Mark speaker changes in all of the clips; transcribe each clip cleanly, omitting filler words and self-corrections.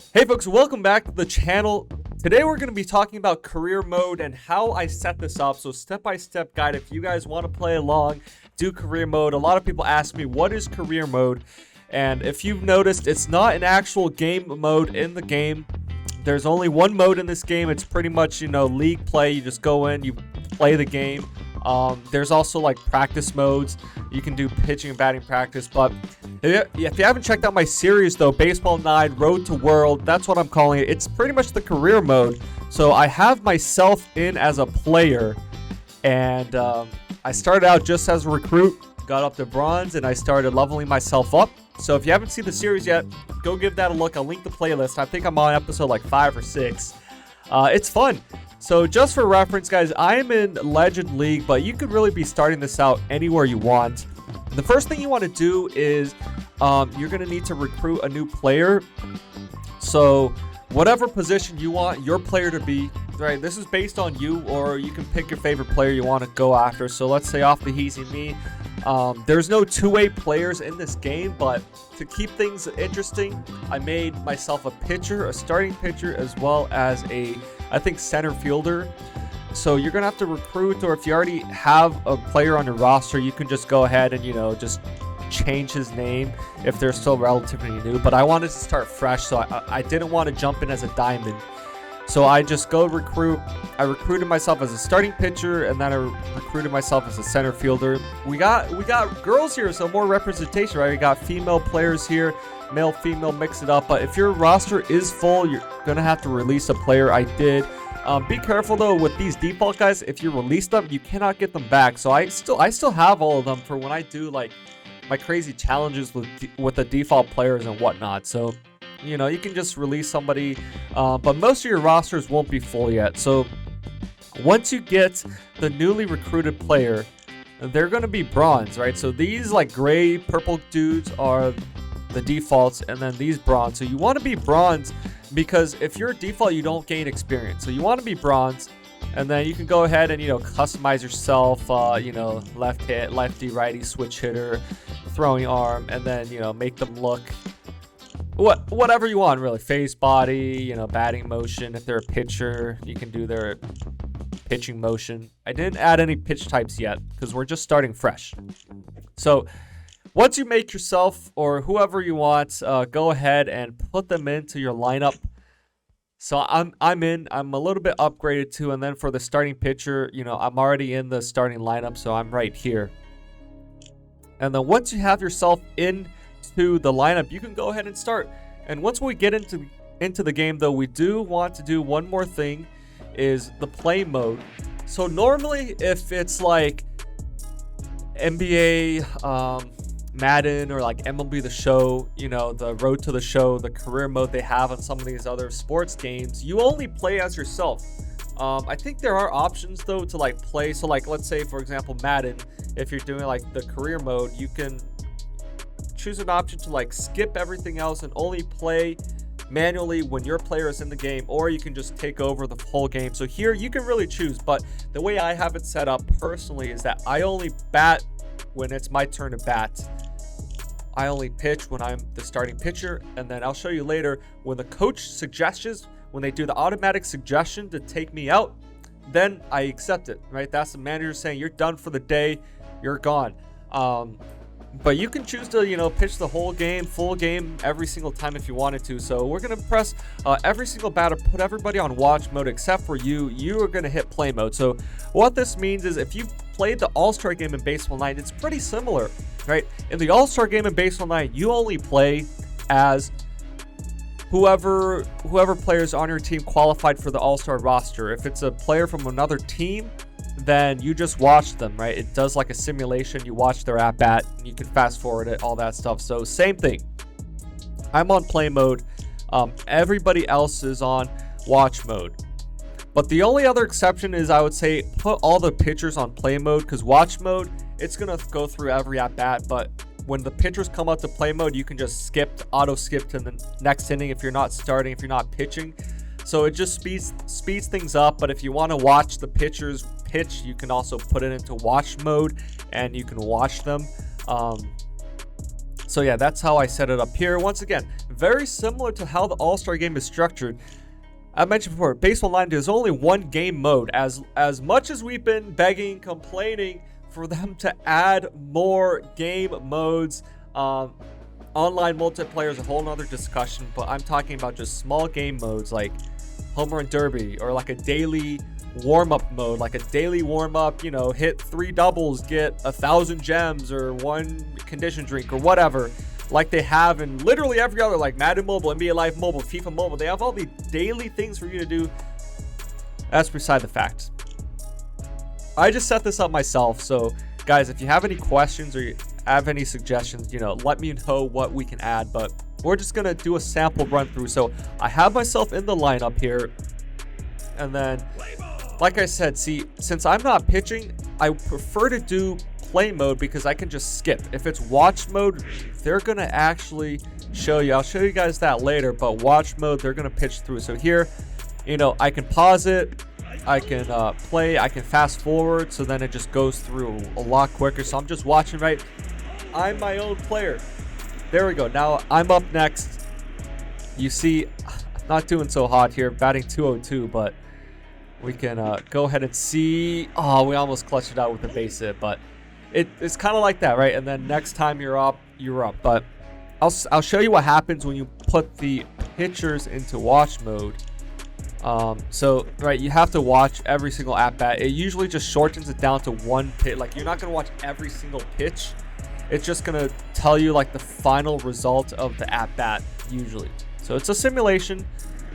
Speaker 1: Hey folks, welcome back to the channel. Today we're going to be talking about career mode and how I set this up. So step-by-step guide if you guys want to play along, do career mode. A lot of people ask me, what is career mode? And if you've noticed, it's not an actual game mode in the game. There's only one mode in this game. It's pretty much, league play. You just go in, you play the game. There's also like practice modes. You can do pitching and batting practice, but if you haven't checked out my series though, Baseball 9 Road to World, that's what I'm calling it. It's pretty much the career mode. So I have myself in as a player, and I started out just as a recruit, got up to bronze, and I started leveling myself up. So if you haven't seen the series yet, go give that a look. I'll link the playlist. I think I'm on episode like 5 or 6. It's fun. So just for reference, guys, I am in Legend League, but you could really be starting this out anywhere you want. The first thing you want to do is you're going to need to recruit a new player. So whatever position you want your player to be, right? This is based on you, or you can pick your favorite player you want to go after. So let's say Offtheheazy me. There's no two-way players in this game, but to keep things interesting, I made myself a pitcher, a starting pitcher, as well as I think center fielder. So you're gonna have to recruit, or if you already have a player on your roster, you can just go ahead and just change his name if they're still relatively new. But I wanted to start fresh, so I didn't want to jump in as a diamond. So I just go recruit. I recruited myself as a starting pitcher, and then I recruited myself as a center fielder. We got girls here, so more representation, right? We got female players here, male, female, mix it up. But if your roster is full, you're gonna have to release a player. I did. Be careful though with these default guys. If you release them, you cannot get them back. So I still have all of them for when I do like my crazy challenges with the default players and whatnot. So you can just release somebody, but most of your rosters won't be full yet. So once you get the newly recruited player, they're going to be bronze, right? So these like gray, purple dudes are the defaults, and then these bronze. So you want to be bronze because if you're default, you don't gain experience. So you want to be bronze, and then you can go ahead and customize yourself. Left hit, lefty, righty, switch hitter, throwing arm, and then make them look whatever you want, really. Face, body, batting motion. If they're a pitcher, you can do their pitching motion. I didn't add any pitch types yet because we're just starting fresh. So once you make yourself or whoever you want, go ahead and put them into your lineup. So I'm in. I'm a little bit upgraded too. And then for the starting pitcher, I'm already in the starting lineup, so I'm right here. And then once you have yourself in to the lineup, you can go ahead and start. And once we get into the game though, we do want to do one more thing, is the play mode. So normally if it's like NBA, Madden, or like MLB The Show, the Road to the Show, the career mode they have on some of these other sports games, you only play as yourself. I think there are options though to like play. So like let's say for example Madden, if you're doing like the career mode, you can choose an option to like skip everything else and only play manually when your player is in the game, or you can just take over the whole game. So here you can really choose, but the way I have it set up personally is that I only bat when it's my turn to bat. I only pitch when I'm the starting pitcher, and then I'll show you later when the coach suggests, when they do the automatic suggestion to take me out, then I accept it, right? That's the manager saying you're done for the day, you're gone. But you can choose to, pitch the whole game, full game, every single time if you wanted to. So we're going to press every single batter, put everybody on watch mode except for you. You are going to hit play mode. So what this means is if you've played the All-Star game in Baseball 9, it's pretty similar, right? In the All-Star game in Baseball 9, you only play as whoever players on your team qualified for the All-Star roster. If it's a player from another team, then you just watch them, right? It does like a simulation. You watch their at bat, you can fast forward it, all that stuff. So same thing. I'm on play mode. Everybody else is on watch mode. But the only other exception is, I would say, put all the pitchers on play mode, because watch mode, it's gonna go through every at bat. But when the pitchers come out to play mode, you can just auto skip to the next inning if you're not starting, if you're not pitching. So it just speeds things up. But if you want to watch the pitchers pitch, you can also put it into watch mode and you can watch them. So yeah, that's how I set it up here. Once again, very similar to how the All-Star game is structured. I mentioned before, Baseball 9, there's only one game mode. As much as we've been begging, complaining for them to add more game modes, online multiplayer is a whole nother discussion, but I'm talking about just small game modes like Home Run Derby, or like a daily warm-up mode, like a daily warm-up, you know, hit 3 doubles, get 1,000 gems, or 1 condition drink, or whatever, like they have in literally every other, like Madden Mobile, NBA Live Mobile, FIFA Mobile. They have all the daily things for you to do. That's beside the fact. I just set this up myself, so guys, if you have any questions or you have any suggestions, you know, let me know what we can add, but we're just gonna do a sample run through. So I have myself in the lineup here, and then like I said, see, since I'm not pitching, I prefer to do play mode because I can just skip. If it's watch mode, they're gonna actually show you, I'll show you guys that later, but watch mode, they're gonna pitch through. So here, you know, I can pause it, I can play, I can fast forward, so then it just goes through a lot quicker. So I'm just watching, right? I'm my own player. There we go. Now I'm up next. You see, I'm not doing so hot here, batting 202, but we can go ahead and see. Oh, we almost clutched it out with a base hit, but it's kind of like that, right? And then next time you're up, you're up. But I'll show you what happens when you put the pitchers into watch mode. So right, you have to watch every single at bat. It usually just shortens it down to 1 pitch. Like, you're not gonna watch every single pitch. It's just gonna tell you like the final result of the at bat usually. So it's a simulation.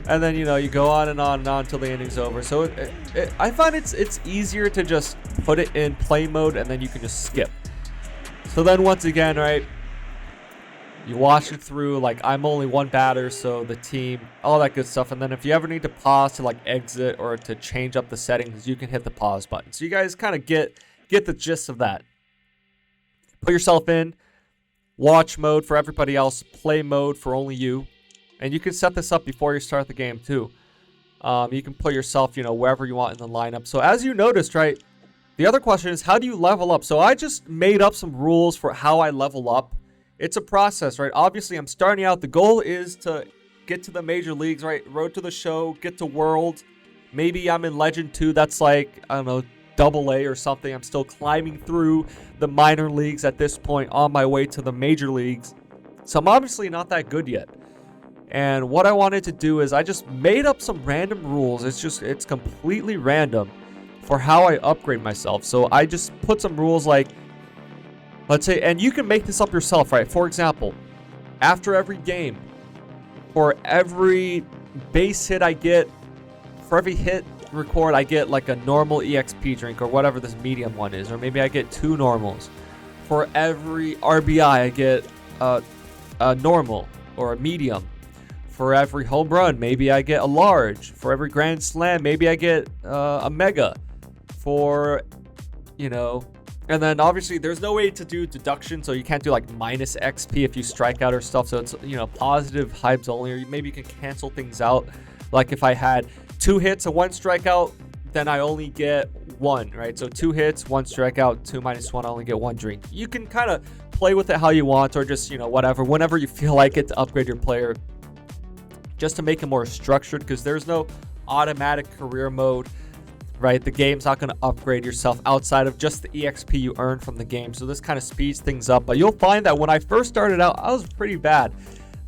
Speaker 1: And then, you know, you go on and on and on until the inning's over. So I find it's easier to just put it in play mode, and then you can just skip. So then once again, right, you watch it through. Like, I'm only one batter, so the team, all that good stuff. And then if you ever need to pause to like exit or to change up the settings, you can hit the pause button. So you guys kind of get the gist of that. Put yourself in watch mode for everybody else, play mode for only you. And you can set this up before you start the game too. You can put yourself, you know, wherever you want in the lineup. So as you noticed, right, the other question is, how do you level up? So I just made up some rules for how I level up. It's a process, right? Obviously, I'm starting out. The goal is to get to the major leagues, right? Road to the show, get to World. Maybe I'm in Legend 2. That's like, I don't know, AA or something. I'm still climbing through the minor leagues at this point on my way to the major leagues. So I'm obviously not that good yet. And what I wanted to do is I just made up some random rules. It's completely random for how I upgrade myself. So I just put some rules like, let's say, and you can make this up yourself, right? For example, after every game, for every base hit I get, for every hit record, I get like a normal EXP drink or whatever this medium one is, or maybe I get 2 normals. For every RBI, I get a normal or a medium. For every home run, maybe I get a large. For every grand slam, maybe I get a mega. For, you know, and then obviously there's no way to do deduction, so you can't do like minus XP if you strike out or stuff. So it's, you know, positive hypes only, or maybe you can cancel things out. Like if I had 2 hits and 1 strikeout, then I only get 1, right? So 2 hits, 1 strikeout, 2 minus 1, I only get 1 drink. You can kind of play with it how you want, or just, you know, whatever, whenever you feel like it to upgrade your player, just to make it more structured, because there's no automatic career mode, right? The game's not going to upgrade yourself outside of just the EXP you earn from the game. So this kind of speeds things up. But you'll find that when I first started out, I was pretty bad.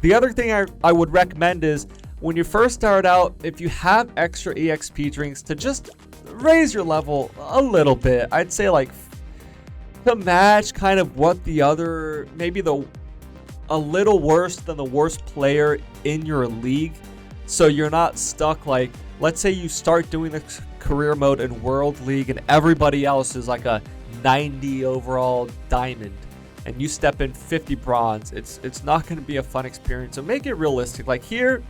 Speaker 1: The other thing I would recommend is, when you first start out, if you have extra EXP drinks, to just raise your level a little bit. I'd say like to match kind of what the other, maybe a little worse than the worst player in your league. So you're not stuck, like, let's say you start doing the career mode in World League and everybody else is like a 90 overall diamond, and you step in 50 bronze. It's not going to be a fun experience. So make it realistic. Like here,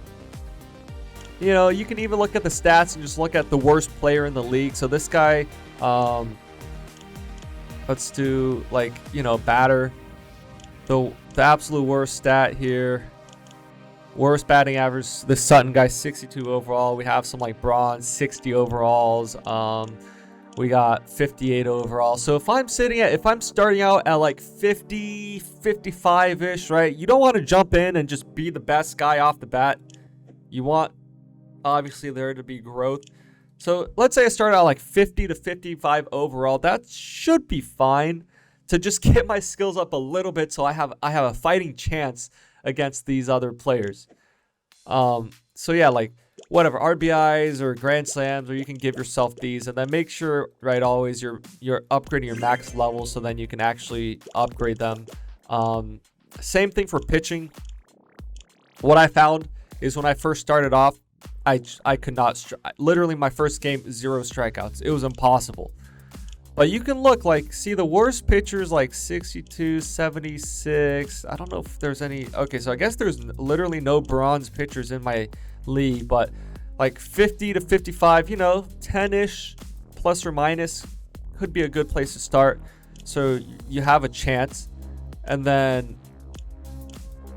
Speaker 1: you know, you can even look at the stats and just look at the worst player in the league. So this guy, let's do like, you know, batter. The absolute worst stat here, worst batting average, this Sutton guy, 62 overall. We have some like bronze, 60 overalls. We got 58 overall. So if I'm starting out at like 50, 55-ish, right? You don't want to jump in and just be the best guy off the bat. You want, obviously, there to be growth. So let's say I start out like 50 to 55 overall. That should be fine to just get my skills up a little bit so I have a fighting chance against these other players. So yeah, like whatever, RBIs or grand slams, or you can give yourself these, and then make sure, right, always you're upgrading your max level so then you can actually upgrade them. Same thing for pitching. What I found is when I first started off, I could not literally my first game, 0 strikeouts. It was impossible. But you can look, like, see the worst pitchers like 62, 76. I don't know if there's any. Okay, so I guess there's literally no bronze pitchers in my league, but like 50 to 55, you know, 10-ish plus or minus could be a good place to start. So you have a chance. And then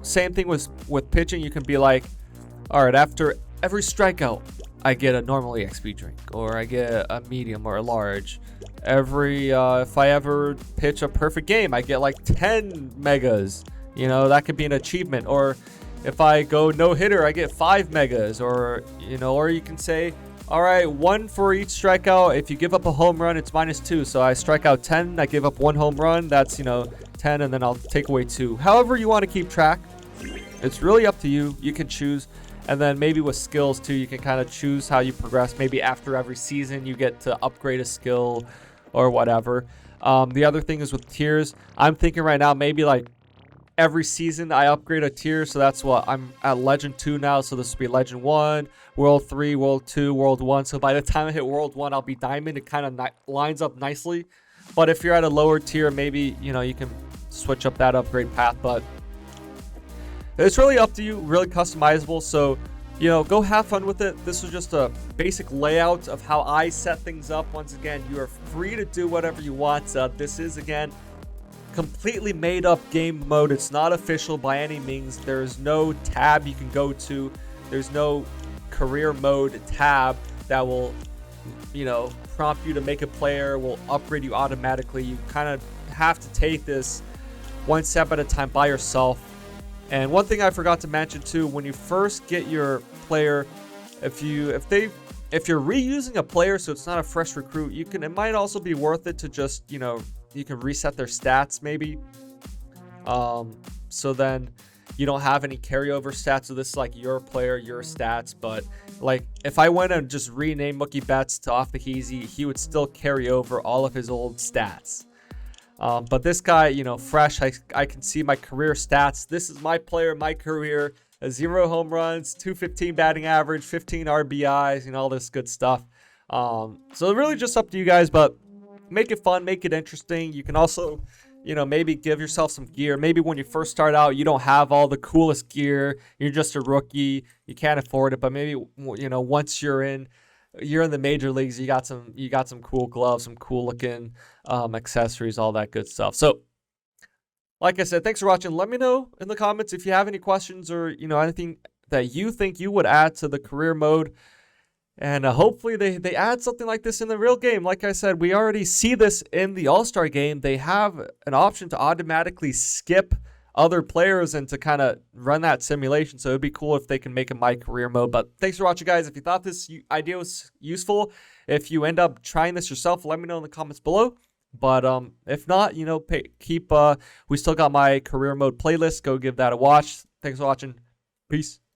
Speaker 1: same thing with pitching. You can be like, all right, after every strikeout, I get a normal EXP drink, or I get a medium or a large. If I ever pitch a perfect game, I get like 10 megas. You know, that could be an achievement. Or if I go no hitter, I get 5 megas. Or, you know, or you can say, all right, 1 for each strikeout. If you give up a home run, it's -2. So I strike out 10, I give up 1 home run. That's, you know, 10, and then I'll take away 2. However you want to keep track. It's really up to you. You can choose. And then maybe with skills too, you can kind of choose how you progress. Maybe after every season, you get to upgrade a skill or whatever. The other thing is with tiers. I'm thinking right now, maybe like every season I upgrade a tier. So that's what I'm at Legend 2 now. So this will be Legend 1, World 3, World 2, World 1. So by the time I hit World 1, I'll be Diamond. It kind of lines up nicely. But if you're at a lower tier, maybe, you know, you can switch up that upgrade path. But it's really up to you, really customizable. So, you know, go have fun with it. This was just a basic layout of how I set things up. Once again, you are free to do whatever you want. This is, again, completely made up game mode. It's not official by any means. There's no tab you can go to. There's no career mode tab that will, you know, prompt you to make a player, will upgrade you automatically. You kind of have to take this one step at a time by yourself. And one thing I forgot to mention too, when you first get your player, if you're reusing a player, so it's not a fresh recruit, it might also be worth it to just, you know, you can reset their stats maybe. So then you don't have any carryover stats. So this is like your player, your stats. But like if I went and just renamed Mookie Betts to Offtheheazy, he would still carry over all of his old stats. But this guy, you know, fresh, I can see my career stats. This is my player, my career, 0 home runs, 215 batting average, 15 RBIs, and all this good stuff. So really just up to you guys, but make it fun, make it interesting. You can also, you know, maybe give yourself some gear. Maybe when you first start out, you don't have all the coolest gear. You're just a rookie. You can't afford it. But maybe, you know, once you're in the major leagues, you got some cool gloves, some cool looking accessories, all that good stuff. So like I said, thanks for watching. Let me know in the comments if you have any questions or, you know, anything that you think you would add to the career mode. And hopefully they add something like this in the real game. Like I said, we already see this in the All-Star game. They have an option to automatically skip other players and to kind of run that simulation. So it'd be cool if they can make a my career mode. But thanks for watching, guys. If you thought this idea was useful, if you end up trying this yourself, let me know in the comments below. But if not, you know, we still got my career mode playlist. Go give that a watch. Thanks for watching. Peace.